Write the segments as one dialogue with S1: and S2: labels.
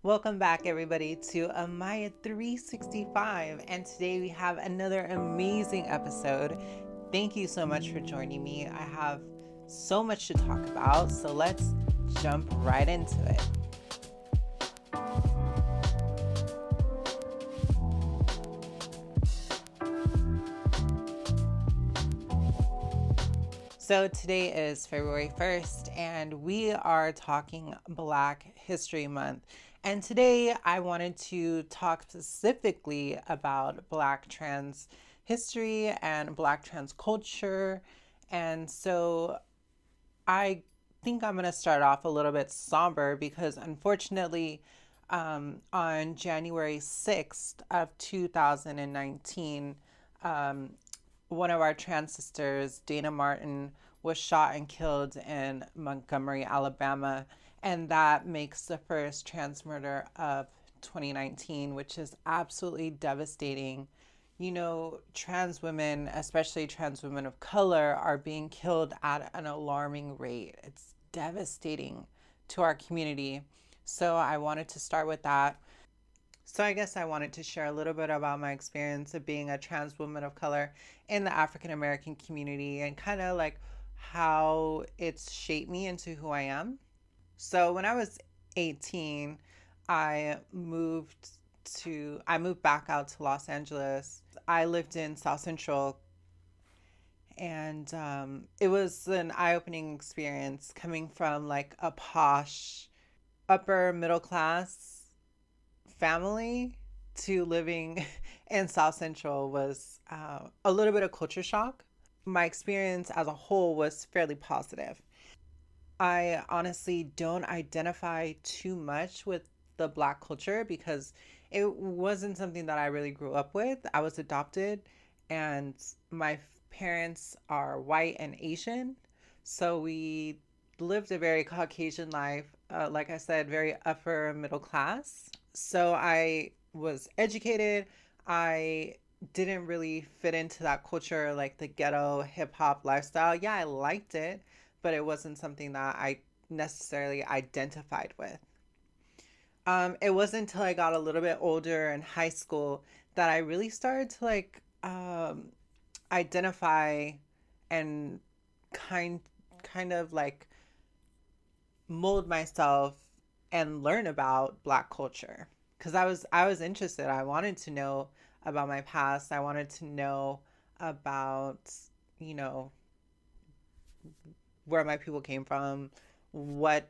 S1: Welcome back, everybody, to Amaya 365. And today we have another amazing episode. Thank you so much for joining me. I have so much to talk about, so let's jump right into it. So today is February 1st, and we are talking Black History Month. And today I wanted to talk specifically about Black trans history and Black trans culture. And so I think I'm going to start off a little bit somber because unfortunately, on January 6th of 2019, one of our trans sisters, Dana Martin, was shot and killed in Montgomery, Alabama. And that makes the first trans murder of 2019, which is absolutely devastating. You know, trans women, especially trans women of color, are being killed at an alarming rate. It's devastating to our community. So I wanted to start with that. So I guess I wanted to share a little bit about my experience of being a trans woman of color in the African American community and kind of like how it's shaped me into who I am. So when I was 18, I moved back out to Los Angeles. I lived in South Central, and it was an eye-opening experience coming from like a posh upper middle class family to living in South Central was a little bit of culture shock. My experience as a whole was fairly positive. I honestly don't identify too much with the Black culture because it wasn't something that I really grew up with. I was adopted, and my parents are white and Asian. So we lived a very Caucasian life, like I said, very upper middle class. So I was educated. I didn't really fit into that culture, like the ghetto hip hop lifestyle. Yeah, I liked it, but it wasn't something that I necessarily identified with. It wasn't until I got a little bit older in high school that I really started to like identify and kind kind of like mold myself and learn about Black culture because I was interested. I wanted to know about my past. I wanted to know about, you know, where my people came from, what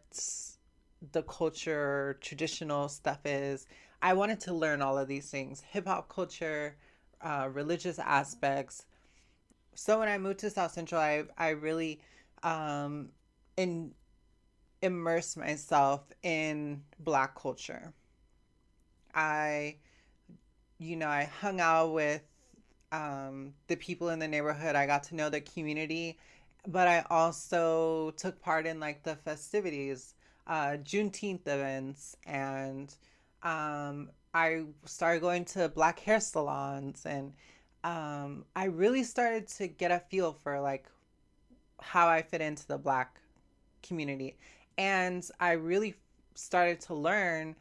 S1: the culture, traditional stuff is. I wanted to learn all of these things, hip hop culture, religious aspects. So when I moved to South Central, I really um, in, immersed myself in Black culture. I, I hung out with the people in the neighborhood. I got to know the community, but I also took part in like the festivities, Juneteenth events, and I started going to Black hair salons, and I really started to get a feel for like how I fit into the Black community, and I really started to learn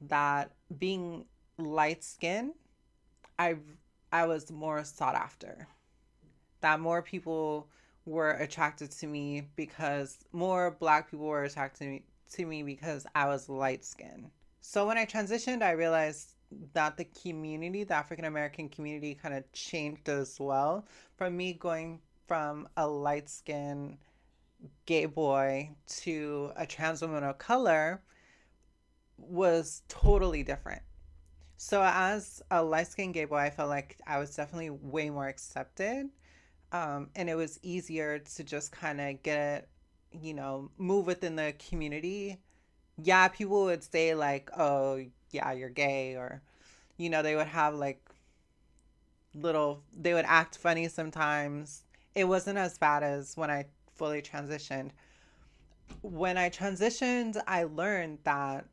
S1: that being light skinned, I I was more sought after. That more people were attracted to me because more Black people were attracted to me because I was light skinned. So when I transitioned, I realized that the community, the African American community, kind of changed as well. From me going from a light skinned gay boy to a trans woman of color was totally different. So as a light skinned gay boy, I felt like I was definitely way more accepted. And it was easier to just kind of get, move within the community. Yeah, people would say like, oh, yeah, you're gay, or, they would have like they would act funny sometimes. It wasn't as bad as when I fully transitioned. When I transitioned, I learned that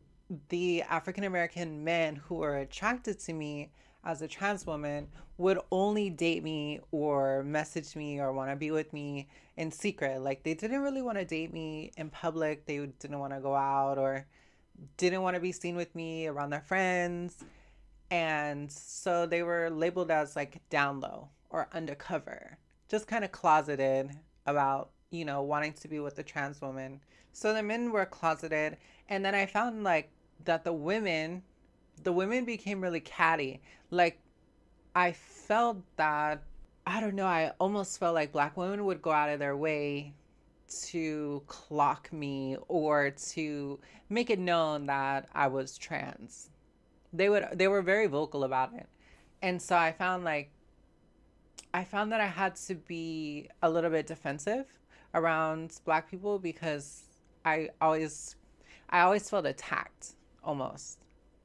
S1: the African American men who were attracted to me as a trans woman would only date me or message me or want to be with me in secret. Like they didn't really want to date me in public. They didn't want to go out, or didn't want to be seen with me around their friends. And so they were labeled as like down low or undercover, just kind of closeted about, wanting to be with a trans woman. So the men were closeted. And then I found like that the women became really catty. Like I felt that, I don't know, I almost felt like black women would go out of their way to clock me or to make it known that I was trans. They were very vocal about it. And so I found that I had to be a little bit defensive around black people because I always I always felt attacked almost.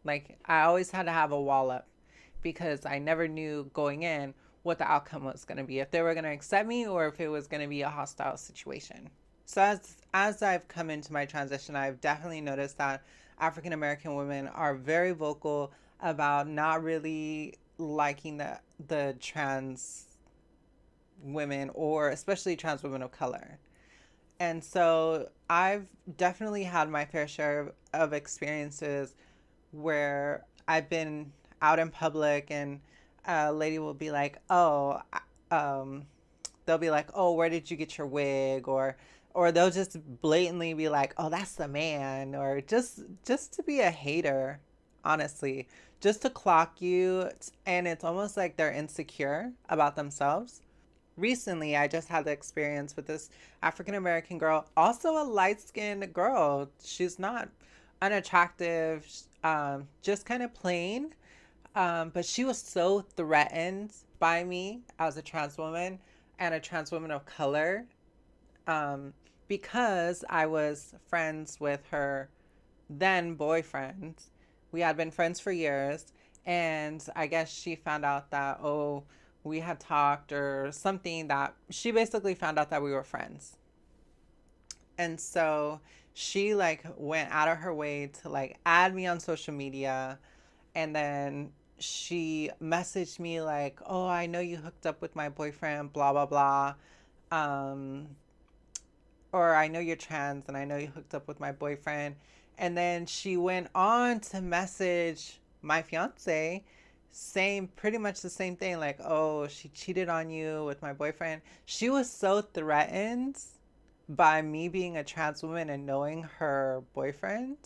S1: Like I always had to have a wall up because I never knew going in what the outcome was going to be, if they were going to accept me or if it was going to be a hostile situation. So as I've come into my transition, I've definitely noticed that African American women are very vocal about not really liking the trans women, or especially trans women of color. And so I've definitely had my fair share of experiences where I've been out in public and a lady will be like, "Oh, um, they'll be like, "Oh, where did you get your wig?" Or they'll just blatantly be like, "Oh, that's the man," or just to be a hater, honestly, just to clock you, and it's almost like they're insecure about themselves. Recently, I just had the experience with this African American girl, also a light skinned girl. She's not unattractive, just kind of plain. But she was so threatened by me as a trans woman and a trans woman of color, um, because I was friends with her then boyfriend. We had been friends for years, and I guess she found out that, oh, we had talked or something, that she basically found out that we were friends. And so she like went out of her way to like add me on social media, and then she messaged me like, "Oh, I know you hooked up with my boyfriend, blah blah blah." Um or I know you're trans and I know you hooked up with my boyfriend. And then she went on to message my fiance saying pretty much the same thing, like, "Oh, she cheated on you with my boyfriend." She was so threatened by me being a trans woman and knowing her boyfriend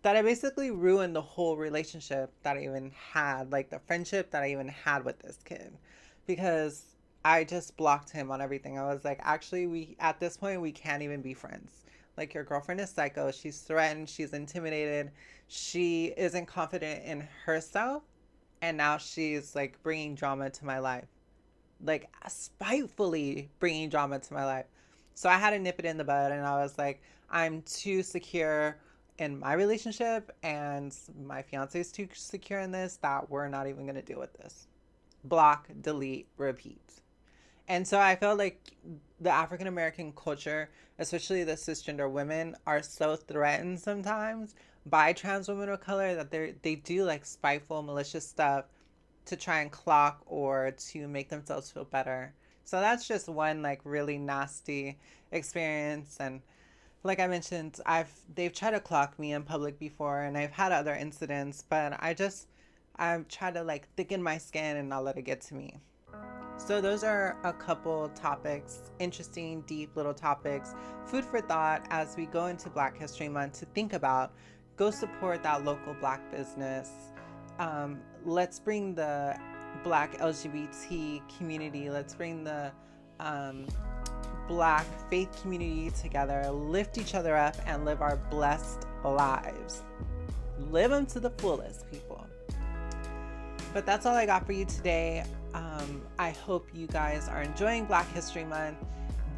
S1: that I basically ruined the whole relationship that I even had, like the friendship that I even had with this kid, because I just blocked him on everything. I was like, actually, we at this point we can't even be friends. Like, your girlfriend is psycho. She's threatened. She's intimidated. She isn't confident in herself, and now she's like bringing drama to my life, like spitefully bringing drama to my life. So I had to nip it in the bud, and I was like, I'm too secure in my relationship, and my fiance is too secure in this, that we're not even going to deal with this. Block, delete, repeat. And so I felt like the African American culture, especially the cisgender women, are so threatened sometimes by trans women of color that they do like spiteful, malicious stuff to try and clock or to make themselves feel better. So that's just one like really nasty experience. And like I mentioned, they've tried to clock me in public before, and I've had other incidents, but I've tried to like thicken my skin and not let it get to me. So those are a couple topics, interesting, deep little topics, food for thought as we go into Black History Month to think about. Go support that local Black business. Let's bring the Black LGBT community. Let's bring the Black faith community together. Lift each other up and live our blessed lives. Live them to the fullest, people. But that's all I got for you today. I hope you guys are enjoying Black History Month.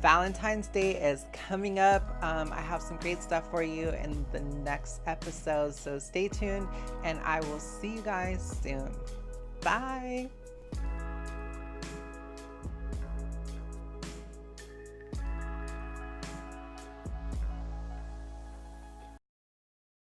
S1: Valentine's Day is coming up. I have some great stuff for you in the next episode, so stay tuned, and I will see you guys soon. Bye.